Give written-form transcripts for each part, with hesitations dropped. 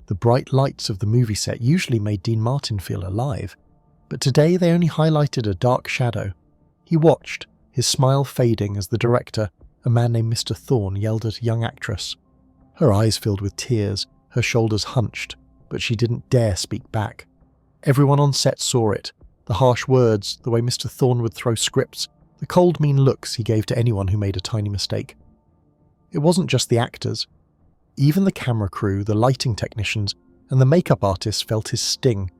The bright lights of the movie set usually made Dean Martin feel alive, but today they only highlighted a dark shadow. He watched, his smile fading as the director, a man named Mr. Thorne, yelled at a young actress. Her eyes filled with tears, her shoulders hunched, but she didn't dare speak back. Everyone on set saw it, the harsh words, the way Mr. Thorne would throw scripts, the cold, mean looks he gave to anyone who made a tiny mistake. It wasn't just the actors. Even the camera crew, the lighting technicians, and the makeup artists felt his sting.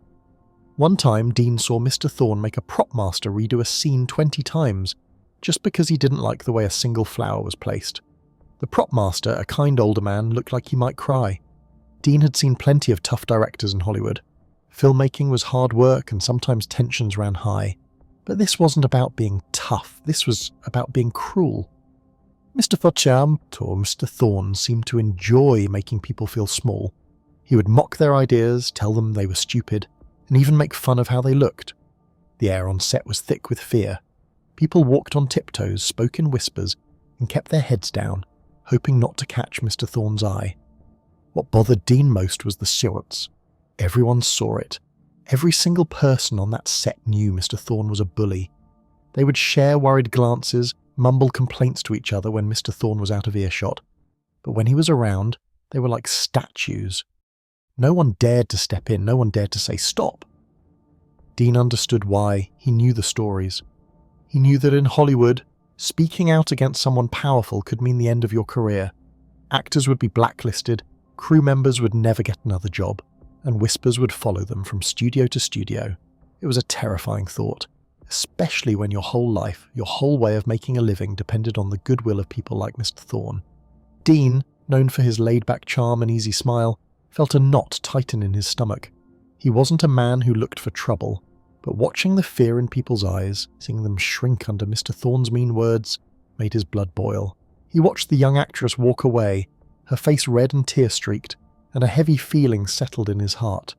One time, Dean saw Mr. Thorne make a prop master redo a scene 20 times, just because he didn't like the way a single flower was placed. The prop master, a kind older man, looked like he might cry. Dean had seen plenty of tough directors in Hollywood. Filmmaking was hard work and sometimes tensions ran high. But this wasn't about being tough, this was about being cruel. Mr. Fauchamp, or Mr. Thorne, seemed to enjoy making people feel small. He would mock their ideas, tell them they were stupid, and even make fun of how they looked. The air on set was thick with fear. People walked on tiptoes, spoke in whispers, and kept their heads down, hoping not to catch Mr. Thorne's eye. What bothered Dean most was the silence. Everyone saw it. Every single person on that set knew Mr. Thorne was a bully. They would share worried glances, mumble complaints to each other when Mr. Thorne was out of earshot. But when he was around, they were like statues. No one dared to step in, no one dared to say stop. Dean understood why. He knew the stories. He knew that in Hollywood, speaking out against someone powerful could mean the end of your career. Actors would be blacklisted, crew members would never get another job, and whispers would follow them from studio to studio. It was a terrifying thought, especially when your whole life, your whole way of making a living depended on the goodwill of people like Mr. Thorne. Dean, known for his laid-back charm and easy smile, felt a knot tighten in his stomach. He wasn't a man who looked for trouble, but watching the fear in people's eyes, seeing them shrink under Mr. Thorne's mean words, made his blood boil. He watched the young actress walk away, her face red and tear-streaked, and a heavy feeling settled in his heart.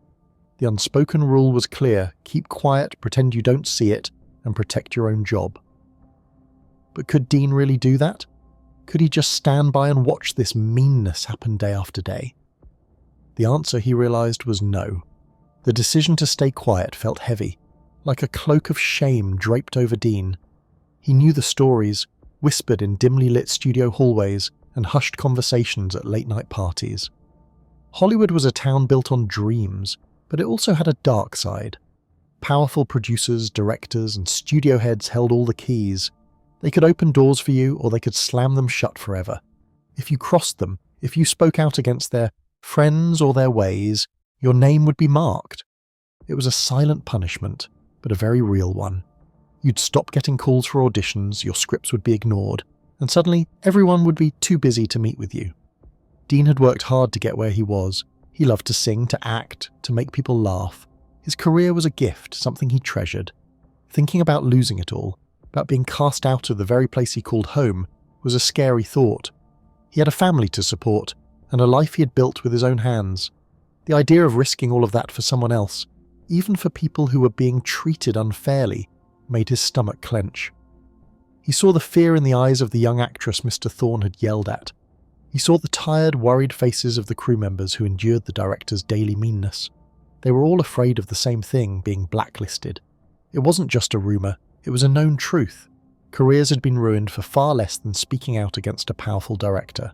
The unspoken rule was clear: keep quiet, pretend you don't see it, and protect your own job. But could Dean really do that? Could he just stand by and watch this meanness happen day after day? The answer, he realized, was no. The decision to stay quiet felt heavy, like a cloak of shame draped over Dean. He knew the stories, whispered in dimly lit studio hallways and hushed conversations at late-night parties. Hollywood was a town built on dreams, but it also had a dark side. Powerful producers, directors, and studio heads held all the keys. They could open doors for you, or they could slam them shut forever. If you crossed them, if you spoke out against their friends or their ways, your name would be marked. It was a silent punishment, but a very real one. You'd stop getting calls for auditions, your scripts would be ignored, and suddenly everyone would be too busy to meet with you. Dean had worked hard to get where he was. He loved to sing, to act, to make people laugh. His career was a gift, something he treasured. Thinking about losing it all, about being cast out of the very place he called home, was a scary thought. He had a family to support, and a life he had built with his own hands. The idea of risking all of that for someone else, even for people who were being treated unfairly, made his stomach clench. He saw the fear in the eyes of the young actress Mr. Thorne had yelled at. He saw the tired, worried faces of the crew members who endured the director's daily meanness. They were all afraid of the same thing, being blacklisted. It wasn't just a rumour, it was a known truth. Careers had been ruined for far less than speaking out against a powerful director.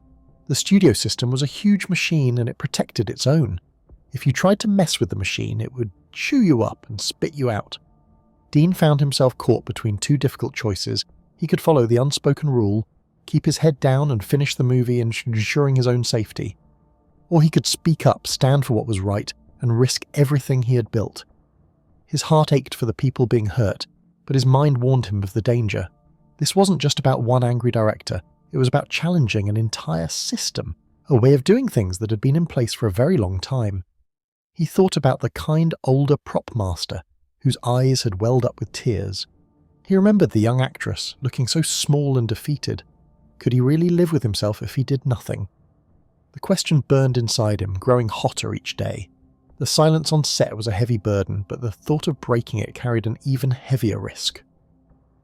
The studio system was a huge machine and it protected its own. If you tried to mess with the machine, it would chew you up and spit you out. Dean found himself caught between two difficult choices. He could follow the unspoken rule, keep his head down and finish the movie ensuring his own safety. Or he could speak up, stand for what was right, and risk everything he had built. His heart ached for the people being hurt, but his mind warned him of the danger. This wasn't just about one angry director, it was about challenging an entire system, a way of doing things that had been in place for a very long time. He thought about the kind older prop master, whose eyes had welled up with tears. He remembered the young actress, looking so small and defeated. Could he really live with himself if he did nothing? The question burned inside him, growing hotter each day. The silence on set was a heavy burden, but the thought of breaking it carried an even heavier risk.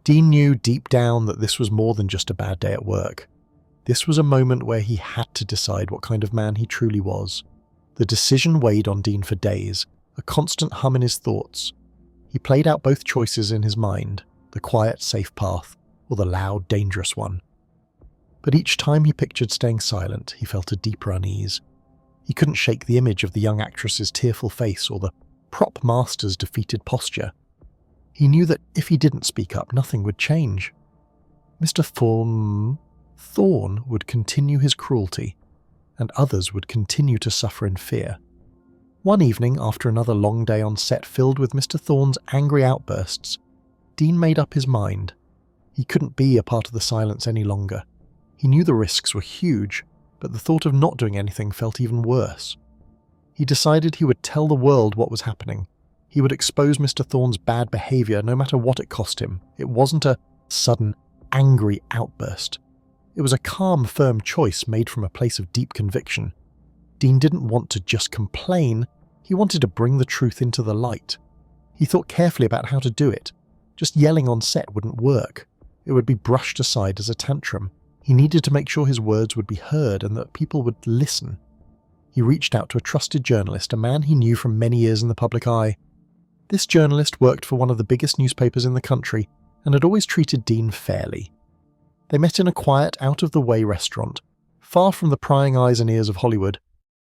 Dean knew deep down that this was more than just a bad day at work. This was a moment where he had to decide what kind of man he truly was. The decision weighed on Dean for days, a constant hum in his thoughts. He played out both choices in his mind, the quiet, safe path, or the loud, dangerous one. But each time he pictured staying silent, he felt a deeper unease. He couldn't shake the image of the young actress's tearful face or the prop master's defeated posture. He knew that if he didn't speak up, nothing would change. Mr. Thorne would continue his cruelty, and others would continue to suffer in fear. One evening, after another long day on set filled with Mr. Thorne's angry outbursts, Dean made up his mind. He couldn't be a part of the silence any longer. He knew the risks were huge, but the thought of not doing anything felt even worse. He decided he would tell the world what was happening. He would expose Mr. Thorne's bad behaviour no matter what it cost him. It wasn't a sudden, angry outburst. It was a calm, firm choice made from a place of deep conviction. Dean didn't want to just complain, he wanted to bring the truth into the light. He thought carefully about how to do it. Just yelling on set wouldn't work. It would be brushed aside as a tantrum. He needed to make sure his words would be heard and that people would listen. He reached out to a trusted journalist, a man he knew from many years in the public eye. This journalist worked for one of the biggest newspapers in the country and had always treated Dean fairly. They met in a quiet, out-of-the-way restaurant, far from the prying eyes and ears of Hollywood.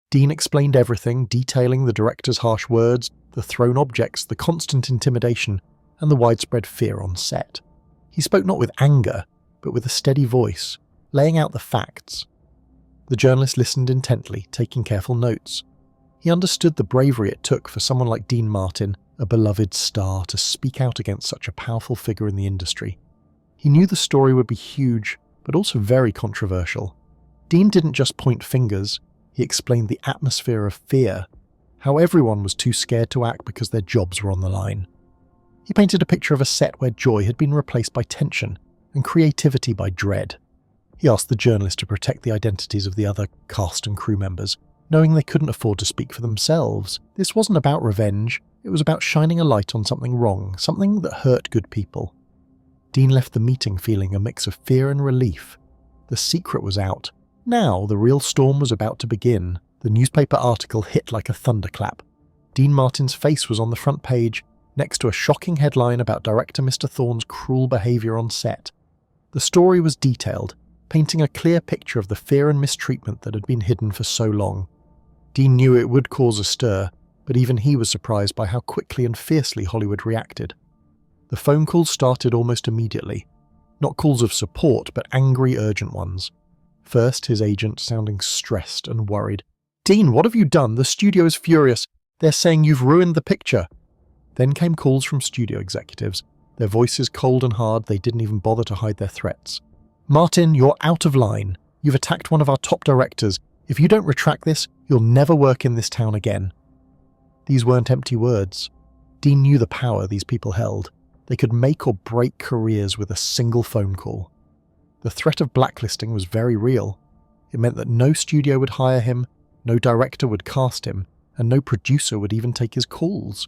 Dean explained everything, detailing the director's harsh words, the thrown objects, the constant intimidation, and the widespread fear on set. He spoke not with anger, but with a steady voice, laying out the facts. The journalist listened intently, taking careful notes. He understood the bravery it took for someone like Dean Martin, a beloved star, to speak out against such a powerful figure in the industry. He knew the story would be huge, but also very controversial. Dean didn't just point fingers, he explained the atmosphere of fear, how everyone was too scared to act because their jobs were on the line. He painted a picture of a set where joy had been replaced by tension and creativity by dread. He asked the journalist to protect the identities of the other cast and crew members, knowing they couldn't afford to speak for themselves. This wasn't about revenge, it was about shining a light on something wrong, something that hurt good people. Dean left the meeting feeling a mix of fear and relief. The secret was out. Now the real storm was about to begin. The newspaper article hit like a thunderclap. Dean Martin's face was on the front page, next to a shocking headline about director Mr. Thorne's cruel behaviour on set. The story was detailed, painting a clear picture of the fear and mistreatment that had been hidden for so long. Dean knew it would cause a stir, but even he was surprised by how quickly and fiercely Hollywood reacted. The phone calls started almost immediately. Not calls of support, but angry, urgent ones. First, his agent sounding stressed and worried. "Dean, what have you done? The studio is furious. They're saying you've ruined the picture." Then came calls from studio executives, their voices cold and hard. They didn't even bother to hide their threats. "Martin, you're out of line. You've attacked one of our top directors. If you don't retract this, you'll never work in this town again." These weren't empty words. Dean knew the power these people held. They could make or break careers with a single phone call. The threat of blacklisting was very real. It meant that no studio would hire him, no director would cast him, and no producer would even take his calls.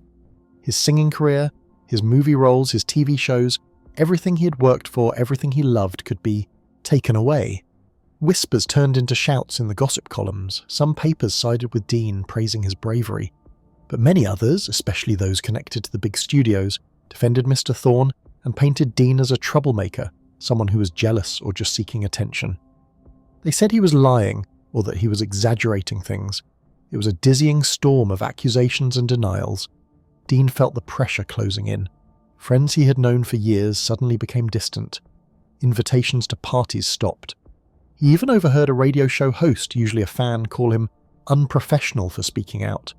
His singing career, his movie roles, his TV shows, everything he had worked for, everything he loved could be taken away. Whispers turned into shouts in the gossip columns. Some papers sided with Dean, praising his bravery. But many others, especially those connected to the big studios, defended Mr. Thorne and painted Dean as a troublemaker, someone who was jealous or just seeking attention. They said he was lying, or that he was exaggerating things. It was a dizzying storm of accusations and denials. Dean felt the pressure closing in. Friends he had known for years suddenly became distant. Invitations to parties stopped. He even overheard a radio show host, usually a fan, call him unprofessional for speaking out.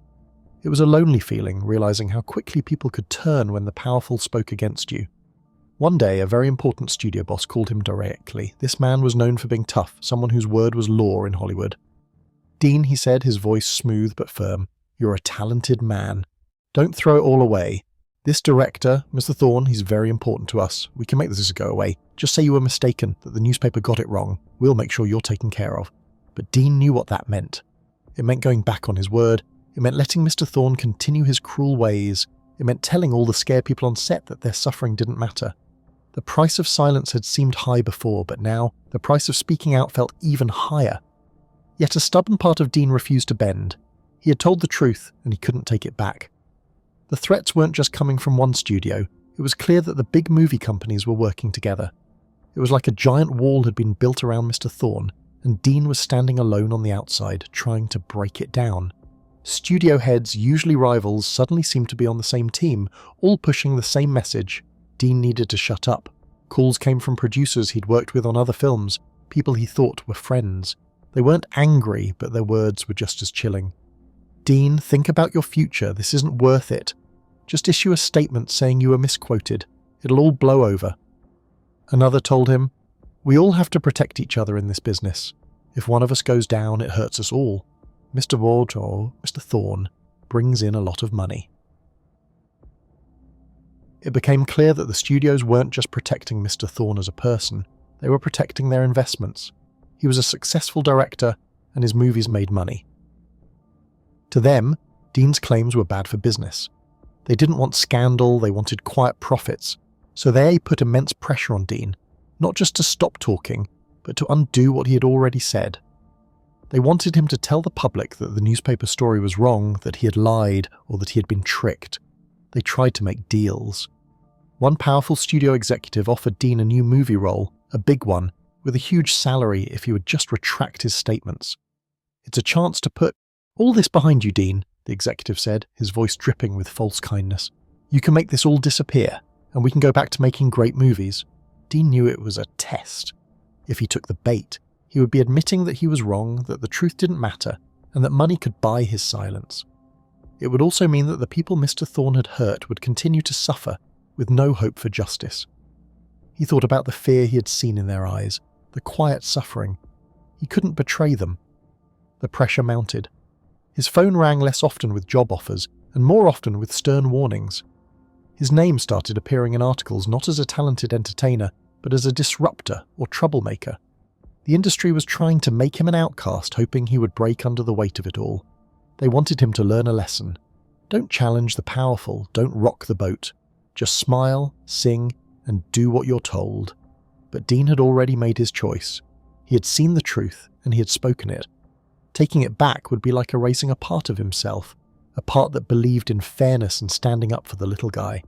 It was a lonely feeling, realizing how quickly people could turn when the powerful spoke against you. One day, a very important studio boss called him directly. This man was known for being tough, someone whose word was law in Hollywood. "Dean," he said, his voice smooth but firm, "you're a talented man. Don't throw it all away. This director, Mr. Thorne, he's very important to us. We can make this go away. Just say you were mistaken, that the newspaper got it wrong. We'll make sure you're taken care of." But Dean knew what that meant. It meant going back on his word. It meant letting Mr. Thorne continue his cruel ways. It meant telling all the scared people on set that their suffering didn't matter. The price of silence had seemed high before, but now the price of speaking out felt even higher. Yet a stubborn part of Dean refused to bend. He had told the truth, and he couldn't take it back. The threats weren't just coming from one studio. It was clear that the big movie companies were working together. It was like a giant wall had been built around Mr. Thorne, and Dean was standing alone on the outside, trying to break it down. Studio heads, usually rivals, suddenly seemed to be on the same team, all pushing the same message. Dean needed to shut up. Calls came from producers he'd worked with on other films, people he thought were friends. They weren't angry, but their words were just as chilling. Dean, think about your future. This isn't worth it. Just issue a statement saying you were misquoted. It'll all blow over. Another told him, we all have to protect each other in this business. If one of us goes down, it hurts us all. Mr. Ward, or Mr. Thorne, brings in a lot of money. It became clear that the studios weren't just protecting Mr. Thorne as a person, they were protecting their investments. He was a successful director, and his movies made money. To them, Dean's claims were bad for business. They didn't want scandal, they wanted quiet profits, so they put immense pressure on Dean, not just to stop talking, but to undo what he had already said. They wanted him to tell the public that the newspaper story was wrong, that he had lied, or that he had been tricked. They tried to make deals. One powerful studio executive offered Dean a new movie role, a big one, with a huge salary if he would just retract his statements. It's a chance to put all this behind you, Dean, the executive said, his voice dripping with false kindness. You can make this all disappear, and we can go back to making great movies. Dean knew it was a test. If he took the bait, he would be admitting that he was wrong, that the truth didn't matter, and that money could buy his silence. It would also mean that the people Mr. Thorne had hurt would continue to suffer, with no hope for justice. He thought about the fear he had seen in their eyes, the quiet suffering. He couldn't betray them. The pressure mounted. His phone rang less often with job offers, and more often with stern warnings. His name started appearing in articles not as a talented entertainer, but as a disruptor or troublemaker. The industry was trying to make him an outcast, hoping he would break under the weight of it all. They wanted him to learn a lesson. Don't challenge the powerful, don't rock the boat. Just smile, sing, and do what you're told. But Dean had already made his choice. He had seen the truth, and he had spoken it. Taking it back would be like erasing a part of himself, a part that believed in fairness and standing up for the little guy.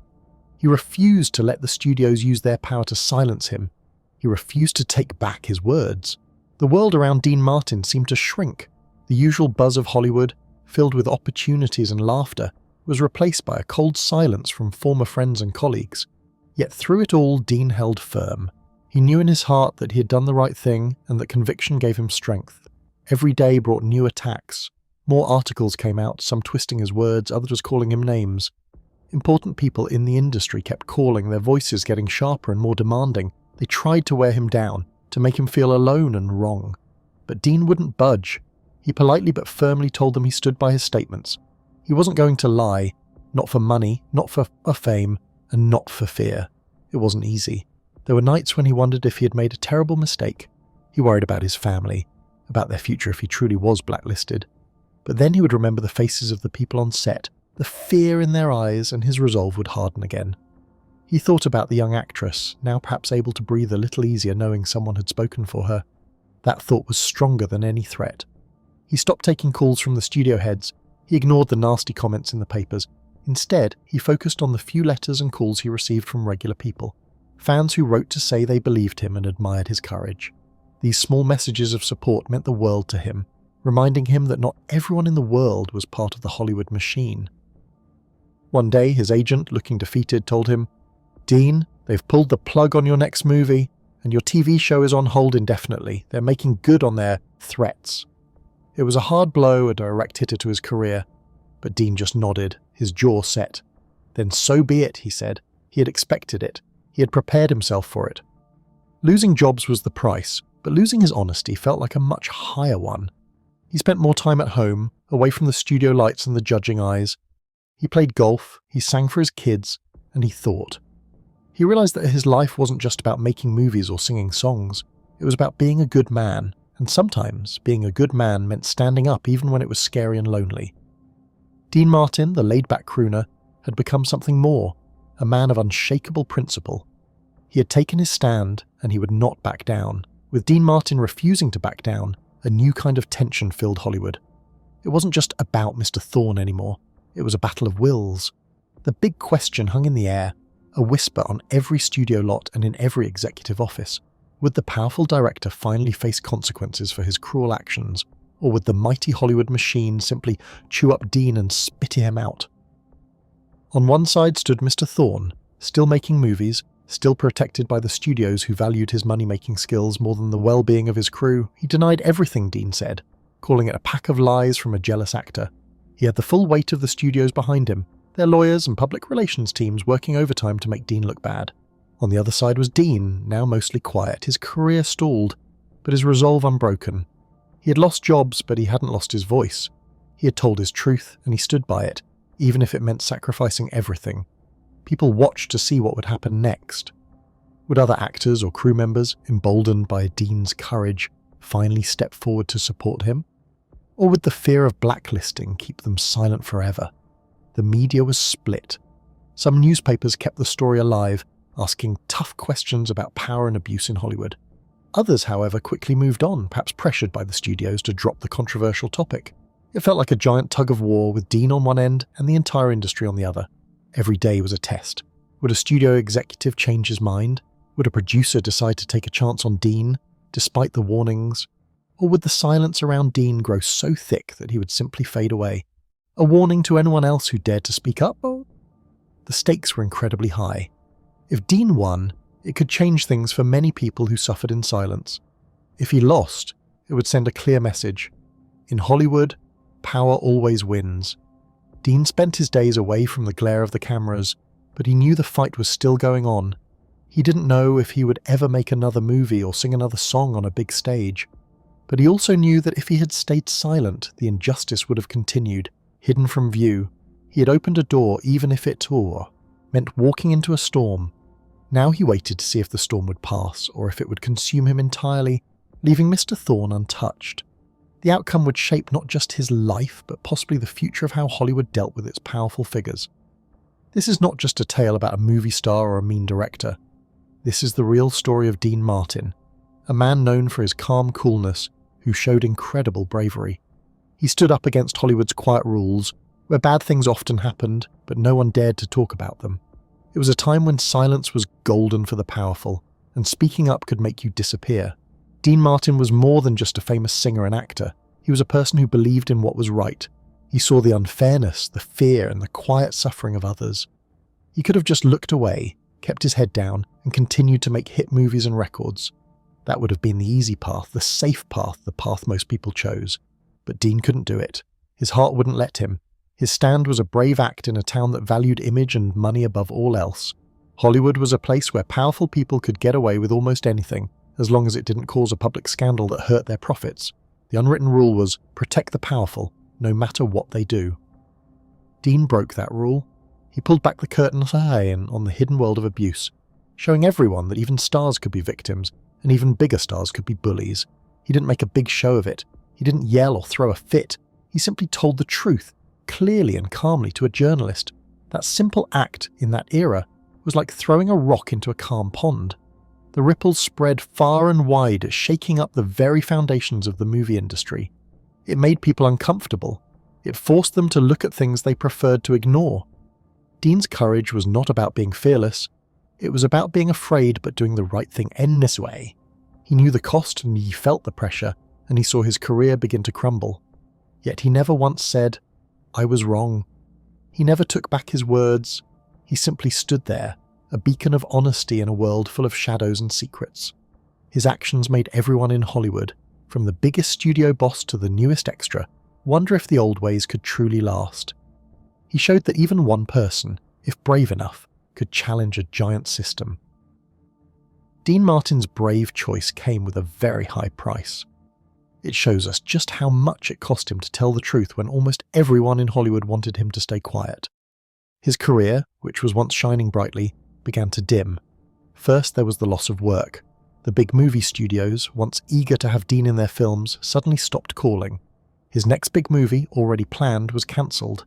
He refused to let the studios use their power to silence him. He refused to take back his words. The world around Dean Martin seemed to shrink. The usual buzz of Hollywood, filled with opportunities and laughter, was replaced by a cold silence from former friends and colleagues. Yet through it all, Dean held firm. He knew in his heart that he had done the right thing and that conviction gave him strength. Every day brought new attacks. More articles came out, some twisting his words, others calling him names. Important people in the industry kept calling, their voices getting sharper and more demanding. They tried to wear him down, to make him feel alone and wrong. But Dean wouldn't budge. He politely but firmly told them he stood by his statements. He wasn't going to lie, not for money, not for fame, and not for fear. It wasn't easy. There were nights when he wondered if he had made a terrible mistake. He worried about his family, about their future if he truly was blacklisted. But then he would remember the faces of the people on set, the fear in their eyes, and his resolve would harden again. He thought about the young actress, now perhaps able to breathe a little easier knowing someone had spoken for her. That thought was stronger than any threat. He stopped taking calls from the studio heads. He ignored the nasty comments in the papers. Instead, he focused on the few letters and calls he received from regular people, fans who wrote to say they believed him and admired his courage. These small messages of support meant the world to him, reminding him that not everyone in the world was part of the Hollywood machine. One day, his agent, looking defeated, told him, "Dean, they've pulled the plug on your next movie, and your TV show is on hold indefinitely. They're making good on their threats." It was a hard blow, a direct hitter to his career, but Dean just nodded, his jaw set. Then so be it, he said. He had expected it. He had prepared himself for it. Losing jobs was the price, but losing his honesty felt like a much higher one. He spent more time at home, away from the studio lights and the judging eyes. He played golf, he sang for his kids, and he thought. He realized that his life wasn't just about making movies or singing songs. It was about being a good man, and sometimes being a good man meant standing up even when it was scary and lonely. Dean Martin, the laid-back crooner, had become something more, a man of unshakable principle. He had taken his stand, and he would not back down. With Dean Martin refusing to back down, a new kind of tension filled Hollywood. It wasn't just about Mr. Thorne anymore. It was a battle of wills. The big question hung in the air, a whisper on every studio lot and in every executive office. Would the powerful director finally face consequences for his cruel actions, or would the mighty Hollywood machine simply chew up Dean and spit him out? On one side stood Mr. Thorne, still making movies, still protected by the studios who valued his money-making skills more than the well-being of his crew. He denied everything Dean said, calling it a pack of lies from a jealous actor. He had the full weight of the studios behind him, their lawyers and public relations teams working overtime to make Dean look bad. On the other side was Dean, now mostly quiet, his career stalled, but his resolve unbroken. He had lost jobs, but he hadn't lost his voice. He had told his truth, and he stood by it, even if it meant sacrificing everything. People watched to see what would happen next. Would other actors or crew members, emboldened by Dean's courage, finally step forward to support him? Or would the fear of blacklisting keep them silent forever? The media was split. Some newspapers kept the story alive, asking tough questions about power and abuse in Hollywood. Others, however, quickly moved on, perhaps pressured by the studios to drop the controversial topic. It felt like a giant tug-of-war with Dean on one end and the entire industry on the other. Every day was a test. Would a studio executive change his mind? Would a producer decide to take a chance on Dean, despite the warnings? Or would the silence around Dean grow so thick that he would simply fade away? A warning to anyone else who dared to speak up? The stakes were incredibly high. If Dean won, it could change things for many people who suffered in silence. If he lost, it would send a clear message. In Hollywood, power always wins. Dean spent his days away from the glare of the cameras, but he knew the fight was still going on. He didn't know if he would ever make another movie or sing another song on a big stage. But he also knew that if he had stayed silent, the injustice would have continued, hidden from view. He had opened a door, even if it meant walking into a storm. Now he waited to see if the storm would pass, or if it would consume him entirely, leaving Mr. Thorne untouched. The outcome would shape not just his life, but possibly the future of how Hollywood dealt with its powerful figures. This is not just a tale about a movie star or a mean director. This is the real story of Dean Martin, a man known for his calm coolness, who showed incredible bravery. He stood up against Hollywood's quiet rules, where bad things often happened, but no one dared to talk about them. It was a time when silence was golden for the powerful, and speaking up could make you disappear. Dean Martin was more than just a famous singer and actor. He was a person who believed in what was right. He saw the unfairness, the fear, and the quiet suffering of others. He could have just looked away, kept his head down, and continued to make hit movies and records. That would have been the easy path, the safe path, the path most people chose. But Dean couldn't do it. His heart wouldn't let him. His stand was a brave act in a town that valued image and money above all else. Hollywood was a place where powerful people could get away with almost anything, as long as it didn't cause a public scandal that hurt their profits. The unwritten rule was, protect the powerful, no matter what they do. Dean broke that rule. He pulled back the curtain high on the hidden world of abuse, showing everyone that even stars could be victims, and even bigger stars could be bullies. He didn't make a big show of it. He didn't yell or throw a fit. He simply told the truth, clearly and calmly to a journalist. That simple act, in that era, was like throwing a rock into a calm pond. The ripples spread far and wide, shaking up the very foundations of the movie industry. It made people uncomfortable. It forced them to look at things they preferred to ignore. Dean's courage was not about being fearless. It was about being afraid but doing the right thing anyway. He knew the cost and he felt the pressure, and he saw his career begin to crumble. Yet he never once said, "I was wrong." He never took back his words. He simply stood there, a beacon of honesty in a world full of shadows and secrets. His actions made everyone in Hollywood, from the biggest studio boss to the newest extra, wonder if the old ways could truly last. He showed that even one person, if brave enough, could challenge a giant system. Dean Martin's brave choice came with a very high price. It shows us just how much it cost him to tell the truth when almost everyone in Hollywood wanted him to stay quiet. His career, which was once shining brightly, began to dim. First there was the loss of work. The big movie studios, once eager to have Dean in their films, suddenly stopped calling. His next big movie, already planned, was cancelled.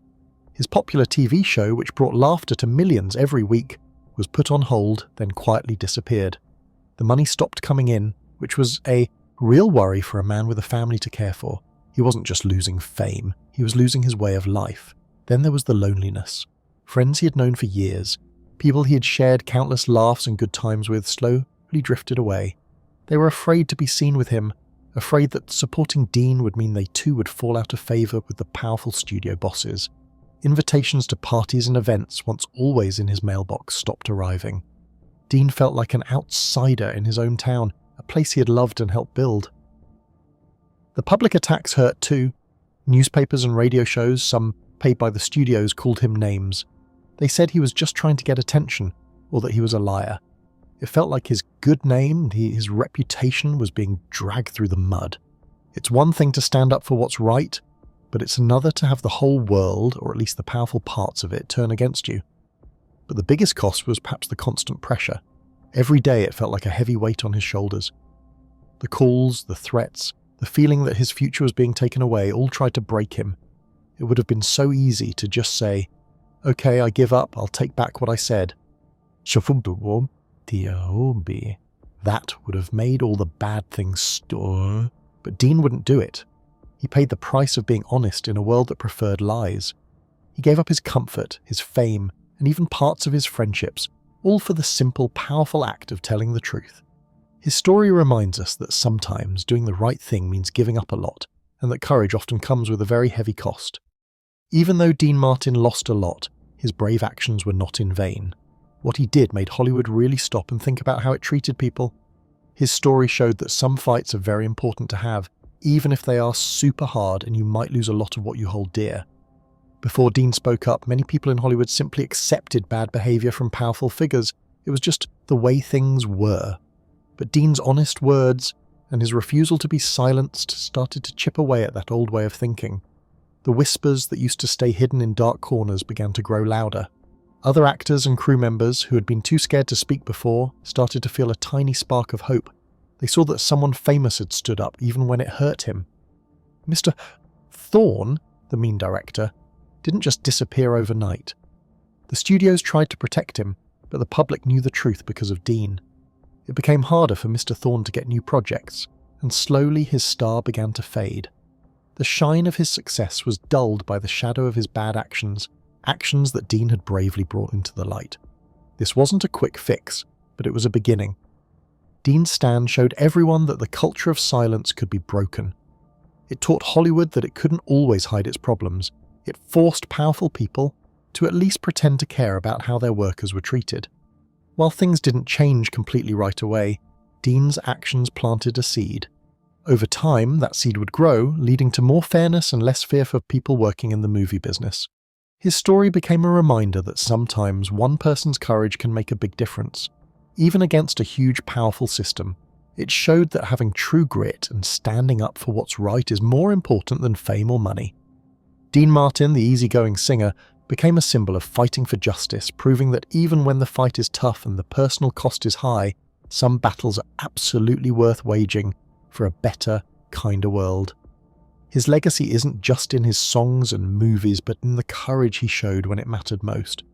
His popular TV show, which brought laughter to millions every week, was put on hold, then quietly disappeared. The money stopped coming in, which was a real worry for a man with a family to care for. He He wasn't just losing fame, he was losing his way of life. Then there was the loneliness. Friends he had known for years, people he had shared countless laughs and good times with, slowly drifted away. They were afraid to be seen with him, afraid that supporting Dean would mean they too would fall out of favour with the powerful studio bosses. Invitations to parties and events, once always in his mailbox, stopped arriving. Dean felt like an outsider in his own town, a place he had loved and helped build. The public attacks hurt too. Newspapers and radio shows, some paid by the studios, called him names. They said he was just trying to get attention, or that he was a liar. It felt like his good name, his reputation, was being dragged through the mud. It's one thing to stand up for what's right, but it's another to have the whole world, or at least the powerful parts of it, turn against you. But the biggest cost was perhaps the constant pressure. Every day it felt like a heavy weight on his shoulders. The calls, the threats, the feeling that his future was being taken away all tried to break him. It would have been so easy to just say, "Okay, I give up, I'll take back what I said." That would have made all the bad things stop. But Dean wouldn't do it. He paid the price of being honest in a world that preferred lies. He gave up his comfort, his fame, and even parts of his friendships, all for the simple, powerful act of telling the truth. His story reminds us that sometimes doing the right thing means giving up a lot, and that courage often comes with a very heavy cost. Even though Dean Martin lost a lot, his brave actions were not in vain. What he did made Hollywood really stop and think about how it treated people. His story showed that some fights are very important to have, even if they are super hard and you might lose a lot of what you hold dear. Before Dean spoke up, many people in Hollywood simply accepted bad behaviour from powerful figures. It was just the way things were. But Dean's honest words and his refusal to be silenced started to chip away at that old way of thinking. The whispers that used to stay hidden in dark corners began to grow louder. Other actors and crew members who had been too scared to speak before started to feel a tiny spark of hope. They saw that someone famous had stood up even when it hurt him. Mr. Thorne, the mean director, didn't just disappear overnight. The studios tried to protect him, but the public knew the truth because of Dean. It became harder for Mr. Thorne to get new projects, and slowly his star began to fade. The shine of his success was dulled by the shadow of his bad actions, actions that Dean had bravely brought into the light. This wasn't a quick fix, but it was a beginning. Dean's stand showed everyone that the culture of silence could be broken. It taught Hollywood that it couldn't always hide its problems. It forced powerful people to at least pretend to care about how their workers were treated. While things didn't change completely right away, Dean's actions planted a seed. Over time, that seed would grow, leading to more fairness and less fear for people working in the movie business. His story became a reminder that sometimes one person's courage can make a big difference. Even against a huge, powerful system, it showed that having true grit and standing up for what's right is more important than fame or money. Dean Martin, the easygoing singer, became a symbol of fighting for justice, proving that even when the fight is tough and the personal cost is high, some battles are absolutely worth waging for a better, kinder world. His legacy isn't just in his songs and movies, but in the courage he showed when it mattered most.